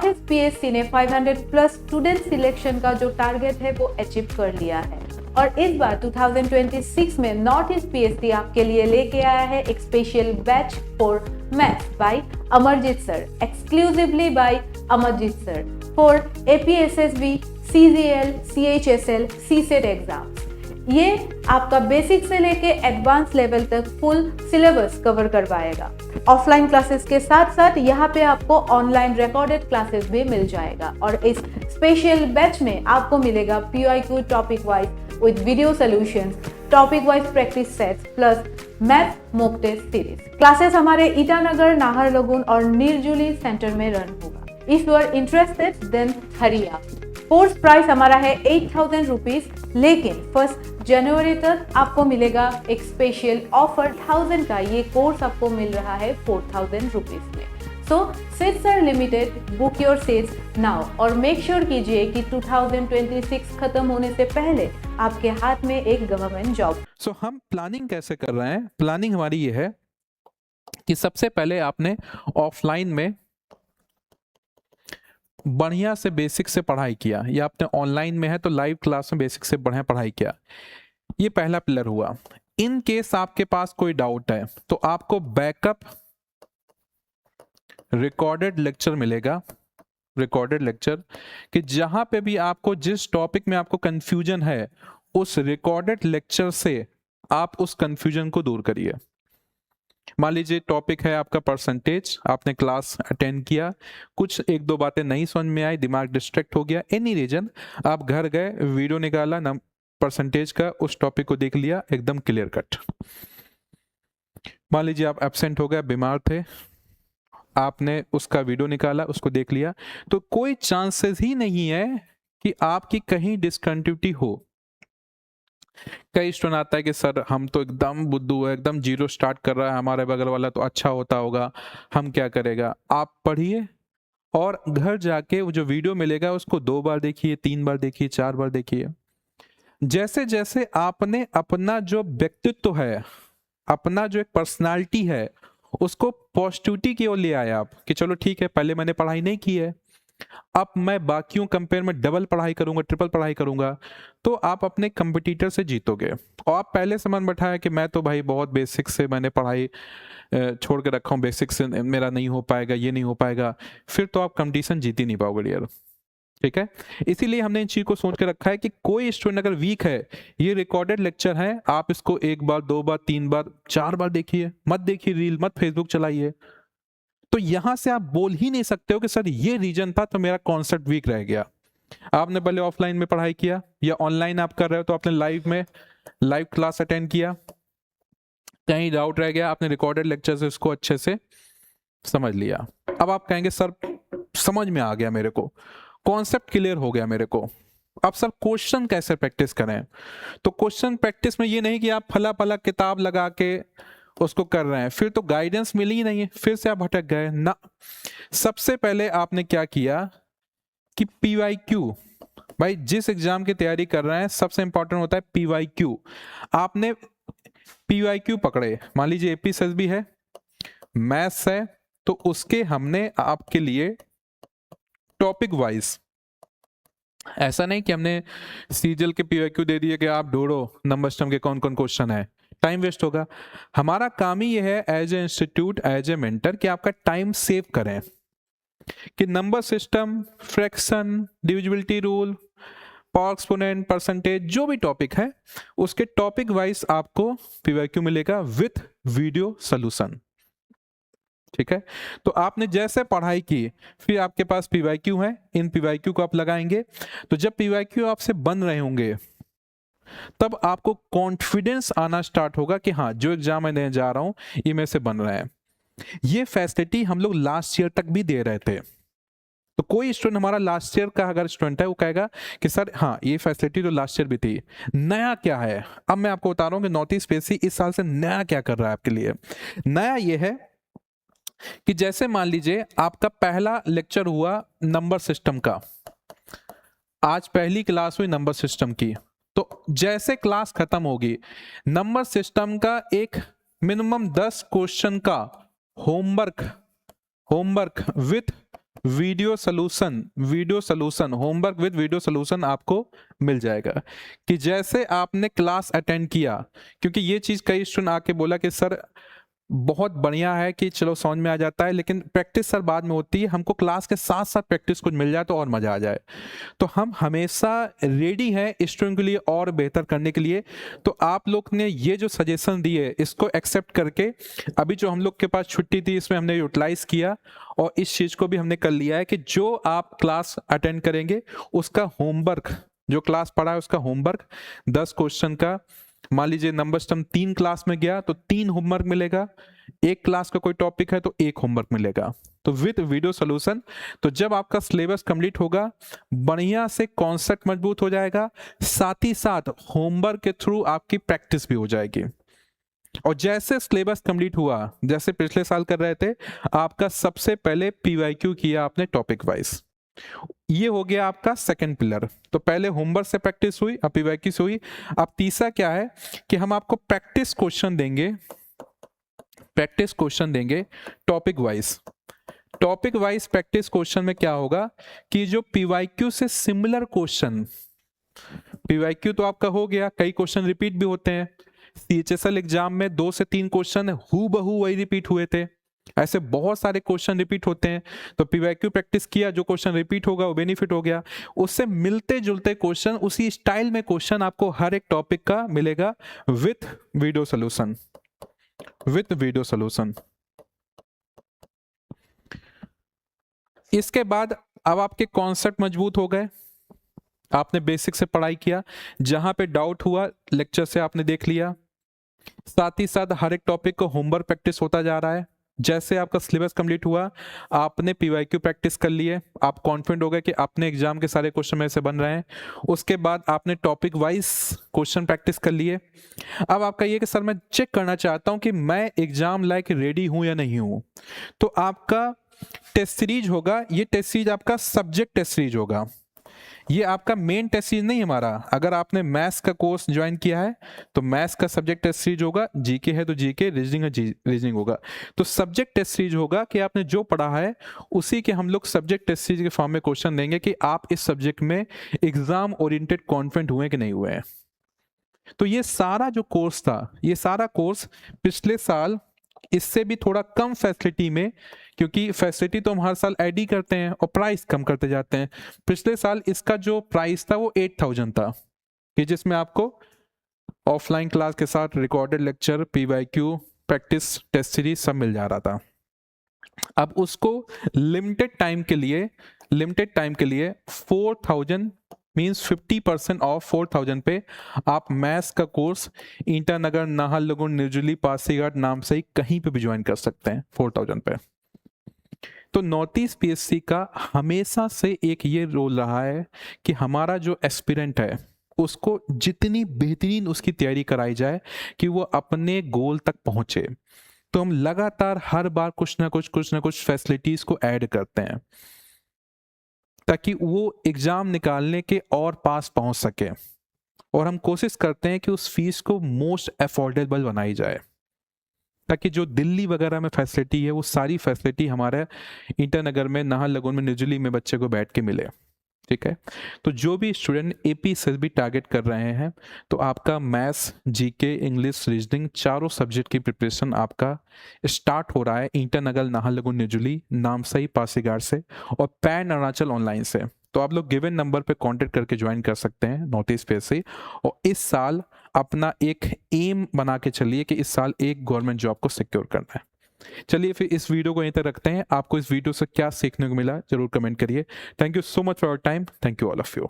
North east PSC ने 500 plus student selection का जो टारगेट है वो अचीव कर लिया है और इस बार 2026 में नॉर्थ ईस्ट पीएससी आपके लिए लेके आया है एक special batch for maths by Amarjeet sir, exclusively by Amarjeet sir for APSSB, CGL, CHSL, CSAT exams. ये आपका बेसिक से लेके एडवांस लेवल तक फुल सिलेबस कवर करवाएगा। ऑफलाइन क्लासेस के साथ साथ यहाँ पे आपको ऑनलाइन रिकॉर्डेड क्लासेस भी मिल जाएगा और इस स्पेशल बैच में आपको मिलेगा PYQ topic wise with video solutions, topic wise practice sets plus math mock test series. Classes हमारे ईटानगर, नाहरलगुन और निरजुली सेंटर में रन होगा। If you are interested then hurry up. Course price हमारा है 8,000 रुपीज, लेकिन 1 जनवरी तक आपको मिलेगा एक स्पेशल ऑफर 1000 का। ये कोर्स आपको मिल रहा है 4000 रुपीज में। So seats are limited, book your seats now और मेक श्योर कीजिए कि 2026 खत्म होने से पहले आपके हाथ में एक गवर्नमेंट जॉब। सो हम प्लानिंग कैसे कर रहे हैं? प्लानिंग हमारी ये है कि सबसे पहले आपने ऑफलाइन में बढ़िया से बेसिक से पढ़ाई किया, या आपने ऑनलाइन में है तो लाइव क्लास में बेसिक से बढ़िया पढ़ाई किया। ये पहला पिलर हुआ। इन केस आपके पास कोई डाउट है तो आपको बैकअप रिकॉर्डेड लेक्चर मिलेगा, रिकॉर्डेड लेक्चर कि जहां पे भी आपको जिस टॉपिक में आपको कंफ्यूजन है उस रिकॉर्डेड लेक्चर से आप उस कंफ्यूजन को दूर करिए। मान लीजिए टॉपिक है आपका परसेंटेज, आपने क्लास अटेंड किया, कुछ एक दो बातें नहीं समझ में आई, दिमाग डिस्ट्रैक्ट हो गया, एनी रीजन, आप घर गए, वीडियो निकाला परसेंटेज का, उस टॉपिक को देख लिया, एकदम क्लियर कट। मान लीजिए आप एब्सेंट हो गए, बीमार थे, आपने उसका वीडियो निकाला, उसको देख लिया, तो कोई चांसेस ही नहीं है कि आपकी कहीं डिसकंटिन्यूटी हो। कई स्टूडेंट आता है कि सर हम तो एकदम बुद्धू है, एकदम जीरो स्टार्ट कर रहा है, हमारे बगल वाला तो अच्छा होता होगा, हम क्या करेगा? आप पढ़िए और घर जाके वो जो वीडियो मिलेगा उसको 2 बार देखिए, 3 बार देखिए, 4 बार देखिए। जैसे जैसे आपने अपना जो व्यक्तित्व है, अपना जो एक पर्सनालिटी है, उसको पॉजिटिविटी की ओर ले आए आप कि चलो ठीक है, पहले मैंने पढ़ाई नहीं की है, अब मैं बाकियों कंपेयर में डबल पढ़ाई करूंगा, ट्रिपल पढ़ाई करूंगा, तो आप अपने कंपटीटर से जीतोगे। और आप पहले से मन बैठाया कि मैं तो भाई बहुत बेसिक से मैंने पढ़ाई छोड़ के रखा हूँ, बेसिक से मेरा नहीं हो पाएगा, ये नहीं हो पाएगा, फिर तो आप कंपटीशन जीत ही नहीं पाओगे यार। ठीक है, इसीलिए हमने इन चीज को सोच के रखा है कि कोई स्टूडेंट अगर वीक है, ये रिकॉर्डेड लेक्चर है, आप इसको 1 बार, 2 बार, 3 बार, 4 बार देखिए, मत देखिए रील, मत फेसबुक चलाइए। तो यहां से आप बोल ही नहीं सकते हो कि सर ये रीजन था तो मेरा कॉन्सेप्ट वीक रह गया। आपने पहले ऑफलाइन में पढ़ाई किया या ऑनलाइन आप कर रहे हो तो आपने लाइव में लाइव क्लास अटेंड किया, कहीं डाउट रह गया, आपने रिकॉर्डेड लेक्चर से उसको अच्छे से समझ लिया। अब आप कहेंगे सर समझ में आ गया, मेरे को कॉन्सेप्ट क्लियर हो गया मेरे को, अब सर क्वेश्चन कैसे प्रैक्टिस करें? तो क्वेश्चन प्रैक्टिस में ये नहीं कि आप फला फला किताब लगा के उसको कर रहे हैं, फिर तो गाइडेंस मिली ही नहीं है, फिर से आप भटक गए ना। सबसे पहले आपने क्या किया कि पीवाईक्यू, भाई जिस एग्जाम की तैयारी कर रहे हैं सबसे इंपॉर्टेंट होता है पीवाईक्यू। आपने पीवाईक्यू पकड़े, मान लीजिए एपीएसएसबी है, मैथ्स है, तो उसके हमने आपके लिए टॉपिक वाइज, ऐसा नहीं कि हमने सीजीएल के पीवाईक्यू दे दिए कि आप ढूंढो नंबर सिस्टम के कौन कौन क्वेश्चन है, टाइम वेस्ट होगा। हमारा काम ही ये है as a institute, as a mentor, कि आपका टाइम सेव करें, कि number system, fraction, divisibility rule, power exponent, percentage, जो भी टॉपिक है उसके टॉपिक वाइज आपको पीवाईक्यू मिलेगा विथ वीडियो सॉल्यूशन। ठीक है, तो आपने जैसे पढ़ाई की, फिर आपके पास पीवाईक्यू है, इन पीवाईक्यू को आप लगाएंगे, तो जब पीवाईक्यू आपसे बन रहे होंगे तब आपको कॉन्फिडेंस आना स्टार्ट होगा कि हाँ जो एग्जाम मैं देने जा रहा हूं ये मेरे से बन रहा है। ये फैसिलिटी हम लोग लास्ट ईयर तक भी दे रहे थे, तो कोई स्टूडेंट हमारा लास्ट ईयर का अगर स्टूडेंट है वो कहेगा कि सर हाँ ये फैसिलिटी तो लास्ट ईयर भी थी। नया क्या है, अब मैं आपको बता रहा हूँ कि नॉर्थ ईस्ट पीएससी इस साल से नया क्या कर रहा है आपके लिए। नया ये है कि जैसे मान लीजिए आपका पहला लेक्चर हुआ नंबर सिस्टम का, आज पहली क्लास हुई नंबर सिस्टम की, तो जैसे क्लास खत्म होगी नंबर सिस्टम का एक मिनिमम 10 क्वेश्चन का homework with video solution homework with video solution आपको मिल जाएगा। कि जैसे आपने क्लास अटेंड किया, क्योंकि ये चीज़ कई स्टूडेंट आके बोला कि सर बहुत बढ़िया है कि चलो समझ में आ जाता है, लेकिन प्रैक्टिस सर बाद में होती है, हमको क्लास के साथ साथ प्रैक्टिस कुछ मिल जाए तो और मज़ा आ जाए। तो हम हमेशा रेडी हैं स्टूडेंट के लिए और बेहतर करने के लिए। तो आप लोग ने ये जो सजेशन दिए इसको एक्सेप्ट करके अभी जो हम लोग के पास छुट्टी थी इसमें हमने यूटिलाइज किया, और इस चीज़ को भी हमने कर लिया है कि जो आप क्लास अटेंड करेंगे उसका होमवर्क, जो क्लास पढ़ा है उसका होमवर्क 10 क्वेश्चन का, मान लीजिए नंबर सिस्टम 3 क्लास में गया तो 3 होमवर्क मिलेगा, एक क्लास का कोई टॉपिक है तो 1 होमवर्क मिलेगा, तो विद वीडियो सोल्यूशन। तो जब आपका सिलेबस कंप्लीट होगा, बढ़िया से कॉन्सेप्ट मजबूत हो जाएगा, साथ ही साथ होमवर्क के थ्रू आपकी प्रैक्टिस भी हो जाएगी। और जैसे सिलेबस कंप्लीट हुआ, जैसे पिछले साल कर रहे थे, आपका सबसे पहले पीवाईक्यू किया आपने टॉपिक वाइज, ये हो गया आपका सेकंड पिलर। तो पहले होमवर्क से प्रैक्टिस हुई, अब पीवाईक्यू से हुई। अब तीसरा क्या है कि हम आपको प्रैक्टिस क्वेश्चन देंगे टॉपिक वाइज प्रैक्टिस क्वेश्चन में क्या होगा कि जो पीवाईक्यू से सिमिलर क्वेश्चन, पीवाईक्यू तो आपका हो गया, कई क्वेश्चन रिपीट भी होते हैं, सीएचएसएल एग्जाम में 2 से 3 क्वेश्चन हूबहू वही रिपीट हुए थे, ऐसे बहुत सारे क्वेश्चन रिपीट होते हैं। तो पीवाईक्यू प्रैक्टिस किया, जो क्वेश्चन रिपीट होगा वो बेनिफिट हो गया, उससे मिलते जुलते क्वेश्चन, उसी स्टाइल में क्वेश्चन आपको हर एक टॉपिक का मिलेगा विथ वीडियो सोल्यूशन। इसके बाद अब आपके कॉन्सेप्ट मजबूत हो गए, आपने बेसिक से पढ़ाई किया, जहां पे डाउट हुआ लेक्चर से आपने देख लिया, साथ ही साथ हर एक टॉपिक को होमवर्क प्रैक्टिस होता जा रहा है। जैसे आपका सिलेबस कंप्लीट हुआ, आपने पीवाईक्यू प्रैक्टिस कर लिए, आप कॉन्फिडेंट हो गए कि अपने एग्जाम के सारे क्वेश्चन में से बन रहे हैं। उसके बाद आपने टॉपिक वाइज क्वेश्चन प्रैक्टिस कर लिए। अब आपका ये कि सर मैं चेक करना चाहता हूं कि मैं एग्जाम लायक रेडी हूं या नहीं हूं, तो आपका टेस्ट सीरीज होगा, ये टेस्ट सीरीज आपका सब्जेक्ट टेस्ट सीरीज होगा, ये आपका मेन टेस्ट सीरीज नहीं हमारा। अगर आपने मैथ्स का कोर्स ज्वाइन किया है तो मैथ्स का सब्जेक्ट टेस्ट सीरीज होगा, जीके है तो जीके, रीजनिंग है रीजनिंग होगा। तो सब्जेक्ट टेस्ट सीरीज होगा कि आपने जो पढ़ा है उसी के हम लोग सब्जेक्ट टेस्ट सीरीज के फॉर्म में क्वेश्चन देंगे कि आप इस सब्जेक्ट में एग्जाम ओरिएंटेड कॉन्फिडेंट हुए कि नहीं हुए हैं। तो ये सारा जो कोर्स था, ये सारा कोर्स पिछले साल इससे भी थोड़ा कम फैसिलिटी में, क्योंकि फैसिलिटी तो हम हर साल ऐड ही करते हैं और प्राइस कम करते जाते हैं। पिछले साल इसका जो प्राइस था वो 8000 था, कि जिसमें आपको ऑफलाइन क्लास के साथ recorded lecture, PYQ, practice, test series सब मिल जा रहा था। अब उसको लिमिटेड टाइम के लिए 4000 मीन्स 50% ऑफ 4000 पे आप मैथ्स का कोर्स ईटानगर, नाहरलगुन, निर्जली, पासीघाट नाम से ही कहीं पे भी ज्वाइन कर सकते हैं 4000 पे। तो नॉर्थ ईस्ट पीएससी का हमेशा से एक ये रोल रहा है कि हमारा जो एस्पिरेंट है उसको जितनी बेहतरीन उसकी तैयारी कराई जाए कि वो अपने गोल तक पहुंचे। तो हम लगातार हर बार कुछ ना कुछ फैसिलिटीज को ऐड करते हैं ताकि वो एग्जाम निकालने के और पास पहुंच सके, और हम कोशिश करते हैं कि उस फीस को मोस्ट अफोर्डेबल बनाई जाए, ताकि जो दिल्ली वगैरह में फैसिलिटी है वो सारी फैसिलिटी हमारे ईटानगर में, नाहरलगुन में, निर्जली में बच्चे को बैठ के मिले। ठीक है, तो जो भी स्टूडेंट एपी से भी टारगेट कर रहे हैं, तो आपका मैथ्स, जीके, इंग्लिश, रीजनिंग चारों सब्जेक्ट की प्रिपरेशन आपका स्टार्ट हो रहा है ईटानगर, नाहरलगुन, निर्जली, नामसाई, पासीघाट से और पैन अरुणाचल ऑनलाइन से। तो आप लोग गिवन नंबर पे कांटेक्ट करके ज्वाइन कर सकते हैं नॉर्थ ईस्ट पे से, और इस साल अपना एक एम बना के चलिए कि इस साल एक गवर्नमेंट जॉब को सिक्योर करना है। चलिए फिर इस वीडियो को यहीं तक रखते हैं। आपको इस वीडियो से क्या सीखने को मिला जरूर कमेंट करिए। Thank you so much for your time. Thank you all of you.